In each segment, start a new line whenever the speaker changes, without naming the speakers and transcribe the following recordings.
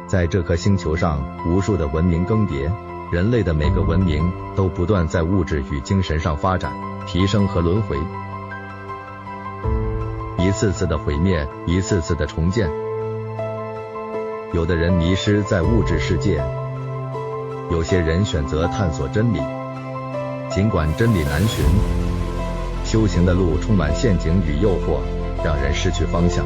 在这颗星球上，无数的文明更迭，人类的每个文明都不断在物质与精神上发展、提升和轮回，一次次的毁灭，一次次的重建。有的人迷失在物质世界，有些人选择探索真理。尽管真理难寻，修行的路充满陷阱与诱惑，让人失去方向。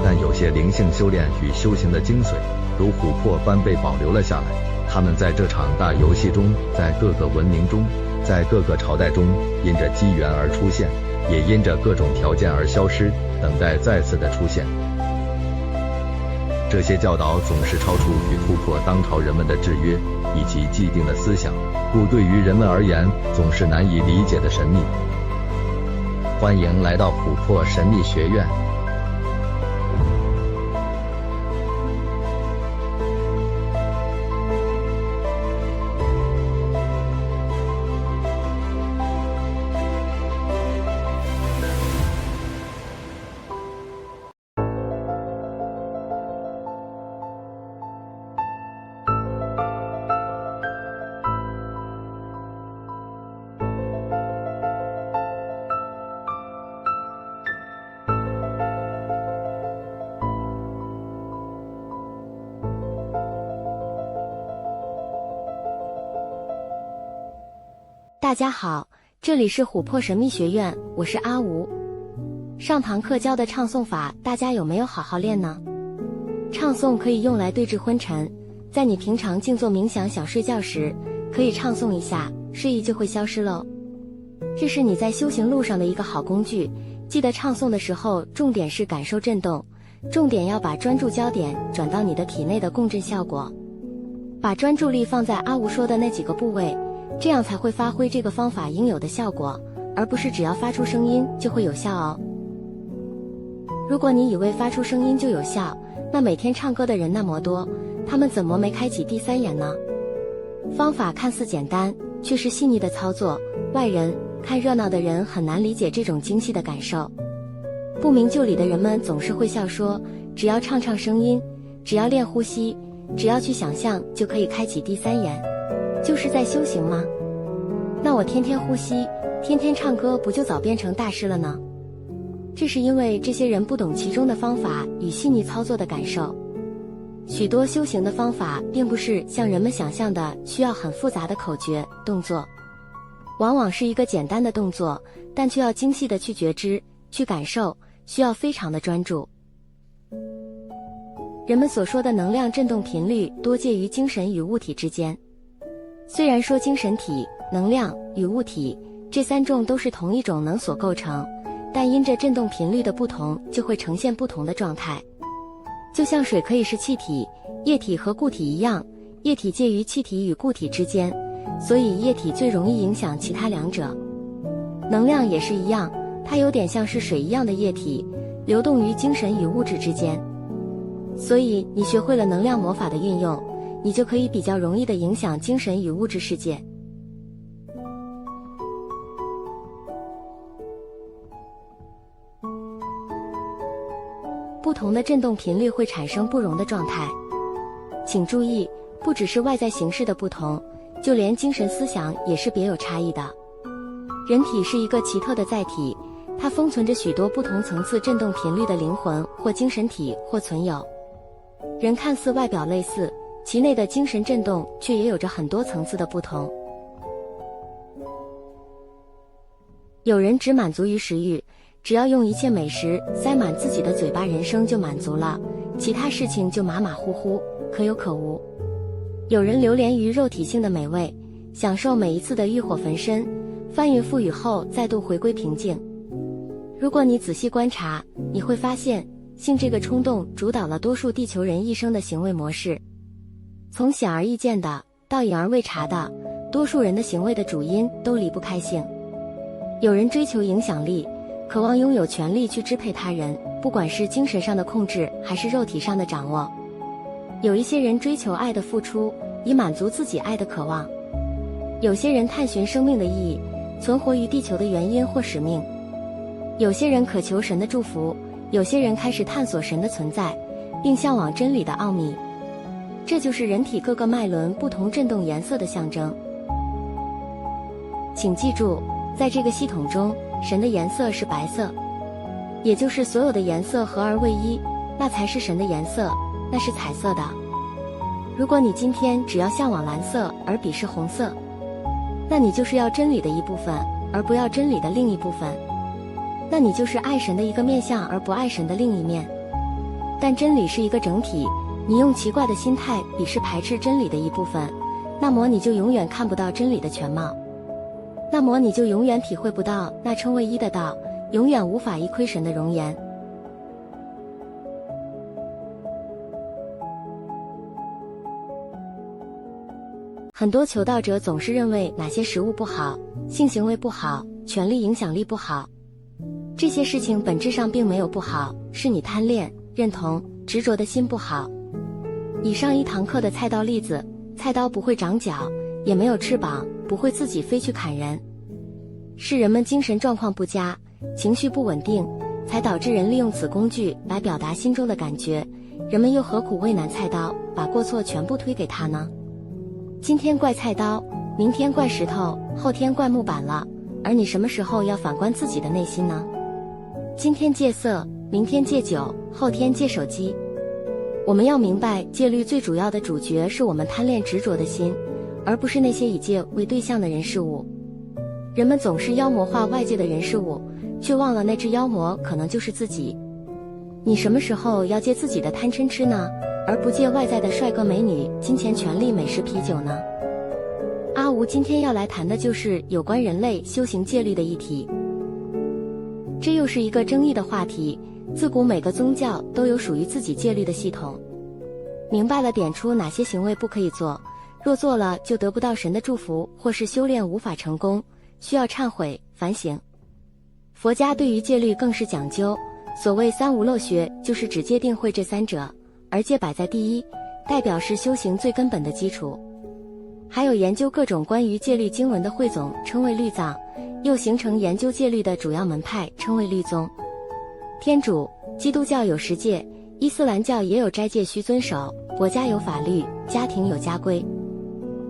但有些灵性修炼与修行的精髓，如琥珀般被保留了下来。他们在这场大游戏中，在各个文明中，在各个朝代中，因着机缘而出现，也因着各种条件而消失，等待再次的出现。这些教导总是超出与突破当朝人们的制约以及既定的思想，故对于人们而言总是难以理解的神秘。欢迎来到琥珀神秘学院。
大家好，这里是琥珀神秘学院，我是阿吴。上堂课教的唱诵法，大家有没有好好练呢？唱诵可以用来对治昏沉，在你平常静坐冥想想睡觉时，可以唱诵一下，睡意就会消失喽。这是你在修行路上的一个好工具，记得唱诵的时候，重点是感受震动，重点要把专注焦点转到你的体内的共振效果，把专注力放在阿吴说的那几个部位，这样才会发挥这个方法应有的效果，而不是只要发出声音就会有效哦。如果你以为发出声音就有效，那每天唱歌的人那么多，他们怎么没开启第三眼呢？方法看似简单，却是细腻的操作，外人看热闹的人很难理解这种精细的感受。不明就里的人们总是会笑说，只要唱声音，只要练呼吸，只要去想象就可以开启第三眼，就是在修行吗？那我天天呼吸，天天唱歌，不就早变成大师了呢？这是因为这些人不懂其中的方法与细腻操作的感受。许多修行的方法并不是像人们想象的需要很复杂的口诀动作，往往是一个简单的动作，但却要精细的去觉知去感受，需要非常的专注。人们所说的能量振动频率多介于精神与物体之间。虽然说精神体、能量与物体这三种都是同一种能所构成，但因着振动频率的不同，就会呈现不同的状态。就像水可以是气体、液体和固体一样，液体介于气体与固体之间，所以液体最容易影响其他两者。能量也是一样，它有点像是水一样的液体，流动于精神与物质之间。所以你学会了能量魔法的运用，你就可以比较容易地影响精神与物质世界。不同的振动频率会产生不同的状态。请注意，不只是外在形式的不同，就连精神思想也是别有差异的。人体是一个奇特的载体，它封存着许多不同层次振动频率的灵魂或精神体或存有。人看似外表类似，其内的精神振动却也有着很多层次的不同。有人只满足于食欲，只要用一切美食塞满自己的嘴巴，人生就满足了，其他事情就马马虎虎，可有可无。有人流连于肉体性的美味，享受每一次的欲火焚身，翻云覆雨后再度回归平静。如果你仔细观察，你会发现性这个冲动主导了多数地球人一生的行为模式。从显而易见的到隐而未察的，多数人的行为的主因都离不开性。有人追求影响力，渴望拥有权力去支配他人，不管是精神上的控制还是肉体上的掌握。有一些人追求爱的付出，以满足自己爱的渴望。有些人探寻生命的意义，存活于地球的原因或使命。有些人渴求神的祝福，有些人开始探索神的存在，并向往真理的奥秘，这就是人体各个脉轮不同振动颜色的象征。请记住，在这个系统中，神的颜色是白色，也就是所有的颜色合而为一，那才是神的颜色，那是彩色的。如果你今天只要向往蓝色而鄙视红色，那你就是要真理的一部分，而不要真理的另一部分。那你就是爱神的一个面向，而不爱神的另一面。但真理是一个整体，你用奇怪的心态鄙视排斥真理的一部分，那么你就永远看不到真理的全貌，那么你就永远体会不到那称为一的道，永远无法一窥神的容颜。很多求道者总是认为哪些食物不好，性行为不好，权力影响力不好。这些事情本质上并没有不好，是你贪恋、认同、执着的心不好。以上一堂课的菜刀例子，菜刀不会长角，也没有翅膀，不会自己飞去砍人，是人们精神状况不佳，情绪不稳定，才导致人利用此工具来表达心中的感觉。人们又何苦为难菜刀，把过错全部推给他呢？今天怪菜刀，明天怪石头，后天怪木板了，而你什么时候要反观自己的内心呢？今天戒色，明天戒酒，后天戒手机。我们要明白，戒律最主要的主角是我们贪恋执着的心，而不是那些以戒为对象的人事物。人们总是妖魔化外界的人事物，却忘了那只妖魔可能就是自己。你什么时候要戒自己的贪嗔痴呢？而不戒外在的帅哥美女、金钱、权力、美食、啤酒呢？阿吴今天要来谈的就是有关人类修行戒律的议题。这又是一个争议的话题，自古每个宗教都有属于自己戒律的系统。明白了点出哪些行为不可以做，若做了就得不到神的祝福，或是修炼无法成功，需要忏悔反省。佛家对于戒律更是讲究，所谓三无漏学，就是只戒定慧这三者，而戒摆在第一，代表是修行最根本的基础。还有研究各种关于戒律经文的汇总，称为律藏，又形成研究戒律的主要门派，称为律宗。天主、基督教有十戒，伊斯兰教也有斋戒需遵守，国家有法律，家庭有家规。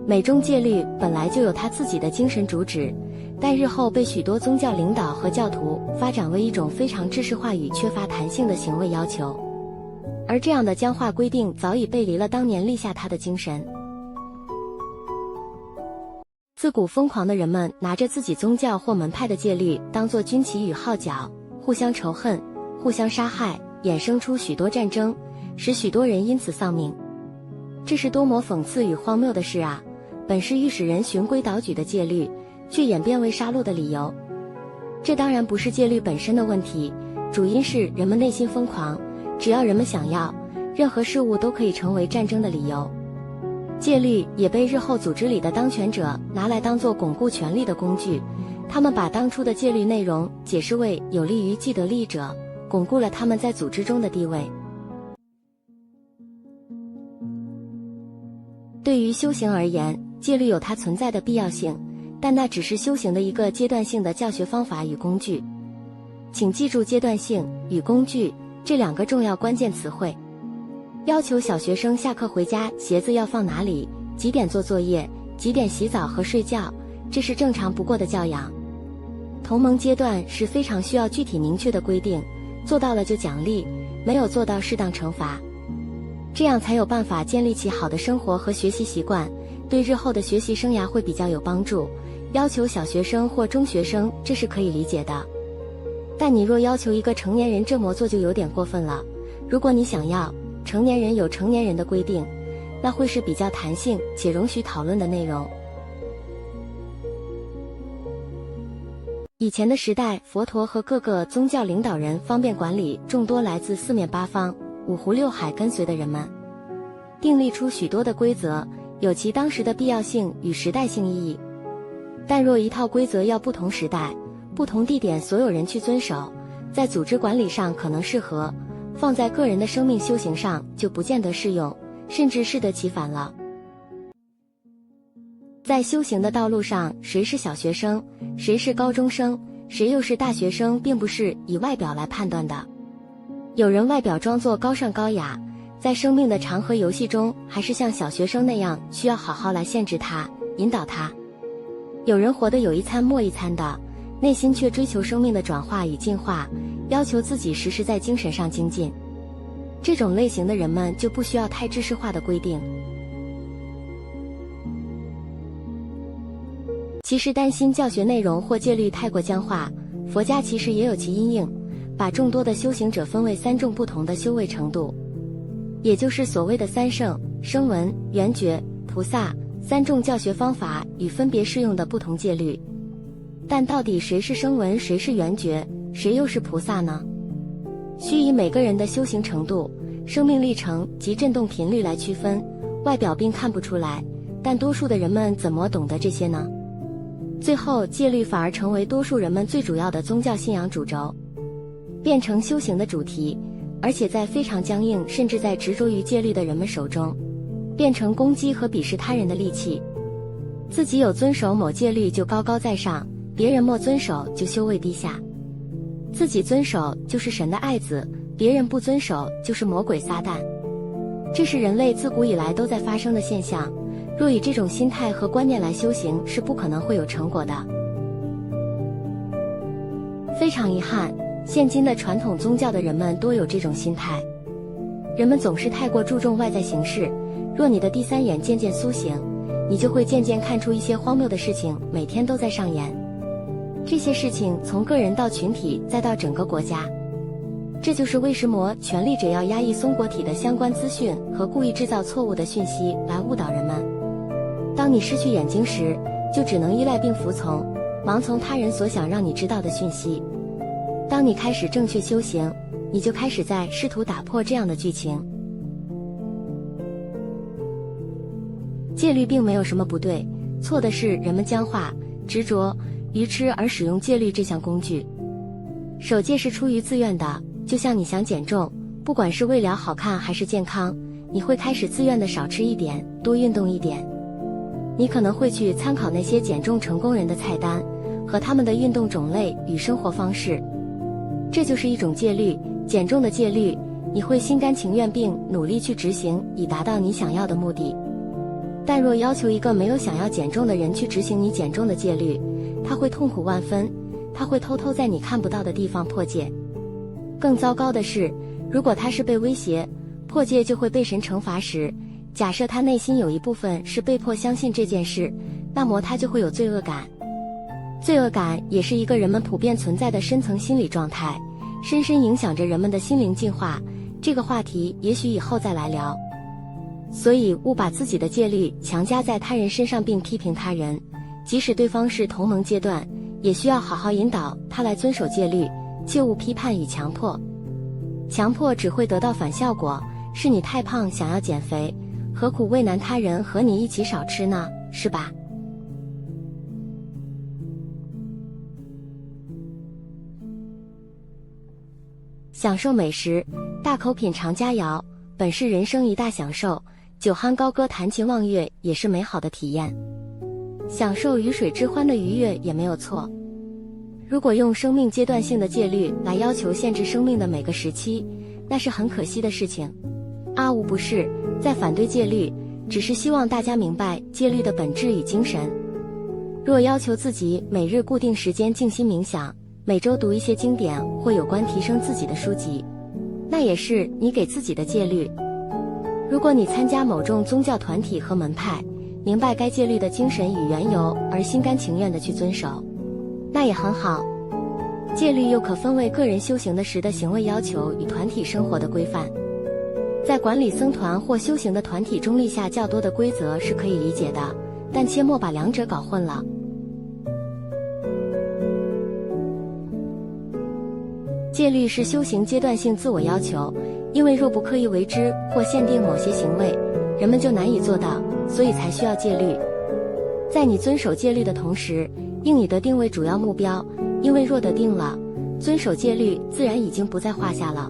每宗戒律本来就有它自己的精神主旨，但日后被许多宗教领导和教徒发展为一种非常制式化与缺乏弹性的行为要求，而这样的僵化规定早已背离了当年立下它的精神。自古疯狂的人们拿着自己宗教或门派的戒律当作军旗与号角，互相仇恨，互相杀害，衍生出许多战争，使许多人因此丧命。这是多么讽刺与荒谬的事啊！本是欲使人循规蹈矩的戒律，却演变为杀戮的理由。这当然不是戒律本身的问题，主因是人们内心疯狂，只要人们想要，任何事物都可以成为战争的理由。戒律也被日后组织里的当权者拿来当作巩固权力的工具，他们把当初的戒律内容解释为有利于既得利益者，巩固了他们在组织中的地位。对于修行而言，戒律有它存在的必要性，但那只是修行的一个阶段性的教学方法与工具。请记住阶段性与工具这两个重要关键词汇。要求小学生下课回家鞋子要放哪里，几点做作业，几点洗澡和睡觉，这是正常不过的教养。同盟阶段是非常需要具体明确的规定，做到了就奖励，没有做到适当惩罚，这样才有办法建立起好的生活和学习习惯，对日后的学习生涯会比较有帮助。要求小学生或中学生，这是可以理解的，但你若要求一个成年人这么做就有点过分了。如果你想要成年人有成年人的规定，那会是比较弹性且容许讨论的内容。以前的时代，佛陀和各个宗教领导人方便管理众多来自四面八方、五湖六海跟随的人们，订立出许多的规则，有其当时的必要性与时代性意义。但若一套规则要不同时代、不同地点所有人去遵守，在组织管理上可能适合，放在个人的生命修行上就不见得适用，甚至适得其反了。在修行的道路上，谁是小学生，谁是高中生，谁又是大学生，并不是以外表来判断的。有人外表装作高尚高雅，在生命的长河游戏中，还是像小学生那样，需要好好来限制它，引导它。有人活得有一餐没一餐的，内心却追求生命的转化与进化，要求自己时时在精神上精进。这种类型的人们就不需要太知识化的规定。其实担心教学内容或戒律太过僵化，佛家其实也有其因应，把众多的修行者分为3种不同的修为程度，也就是所谓的3圣：声闻、缘觉、菩萨，3种教学方法与分别适用的不同戒律。但到底谁是声闻，谁是缘觉，谁又是菩萨呢？需以每个人的修行程度、生命历程及振动频率来区分，外表并看不出来，但多数的人们怎么懂得这些呢？最后戒律反而成为多数人们最主要的宗教信仰主轴，变成修行的主题，而且在非常僵硬甚至在执着于戒律的人们手中，变成攻击和鄙视他人的利器。自己有遵守某戒律就高高在上，别人莫遵守就修为低下。自己遵守就是神的爱子，别人不遵守就是魔鬼撒旦。这是人类自古以来都在发生的现象，若以这种心态和观念来修行，是不可能会有成果的。非常遗憾，现今的传统宗教的人们多有这种心态。人们总是太过注重外在形式，若你的第3眼渐渐苏醒，你就会渐渐看出一些荒谬的事情每天都在上演。这些事情从个人到群体再到整个国家，这就是为什么权力者要压抑松果体的相关资讯和故意制造错误的讯息来误导人们。当你失去眼睛时，就只能依赖并服从，盲从他人所想让你知道的讯息。当你开始正确修行，你就开始在试图打破这样的剧情。戒律并没有什么不对，错的是人们僵化、执着、愚痴而使用戒律这项工具。守戒是出于自愿的，就像你想减重，不管是为了好看还是健康，你会开始自愿的少吃一点，多运动一点。你可能会去参考那些减重成功人的菜单和他们的运动种类与生活方式，这就是一种戒律，减重的戒律，你会心甘情愿并努力去执行，以达到你想要的目的。但若要求一个没有想要减重的人去执行你减重的戒律，他会痛苦万分，他会偷偷在你看不到的地方破戒。更糟糕的是，如果他是被威胁，破戒就会被神惩罚时，假设他内心有一部分是被迫相信这件事，那么他就会有罪恶感。罪恶感也是一个人们普遍存在的深层心理状态，深深影响着人们的心灵进化。这个话题也许以后再来聊。所以勿把自己的戒律强加在他人身上并批评他人，即使对方是同盟阶段，也需要好好引导他来遵守戒律，切勿批判与强迫。强迫只会得到反效果，是你太胖想要减肥，何苦为难他人和你一起少吃呢？是吧？享受美食，大口品尝佳肴，本是人生一大享受。酒酣高歌弹琴望月也是美好的体验，享受鱼水之欢的愉悦也没有错。如果用生命阶段性的戒律来要求限制生命的每个时期，那是很可惜的事情。阿无不是在反对戒律，只是希望大家明白戒律的本质与精神。若要求自己每日固定时间静心冥想，每周读一些经典或有关提升自己的书籍，那也是你给自己的戒律。如果你参加某种宗教团体和门派，明白该戒律的精神与缘由而心甘情愿地去遵守，那也很好。戒律又可分为个人修行的时的行为要求与团体生活的规范。在管理僧团或修行的团体中立下较多的规则是可以理解的，但切莫把两者搞混了。戒律是修行阶段性自我要求，因为若不刻意为之或限定某些行为，人们就难以做到，所以才需要戒律。在你遵守戒律的同时，应以德定为主要目标，因为若德定了，遵守戒律自然已经不在话下了。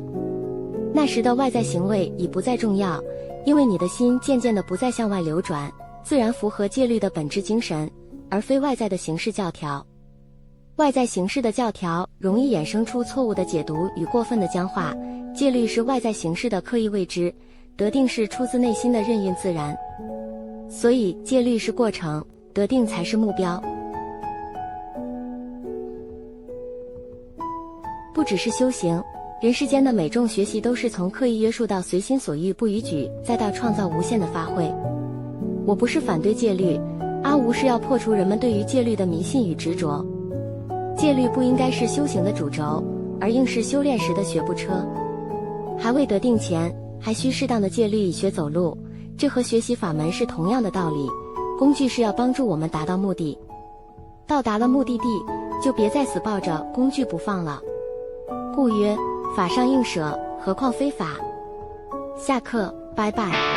那时的外在行为已不再重要，因为你的心渐渐地不再向外流转，自然符合戒律的本质精神，而非外在的形式教条。外在形式的教条容易衍生出错误的解读与过分的僵化，戒律是外在形式的刻意为之，得定是出自内心的任运自然。所以戒律是过程，得定才是目标。不只是修行，人世间的每种学习都是从刻意约束到随心所欲不逾矩，再到创造无限的发挥。我不是反对戒律，阿吴是要破除人们对于戒律的迷信与执着。戒律不应该是修行的主轴，而应是修炼时的学步车。还未得定前，还需适当的戒律以学走路，这和学习法门是同样的道理。工具是要帮助我们达到目的，到达了目的地，就别再死抱着工具不放了。故曰：法上应舍，何况非法。下课，拜拜。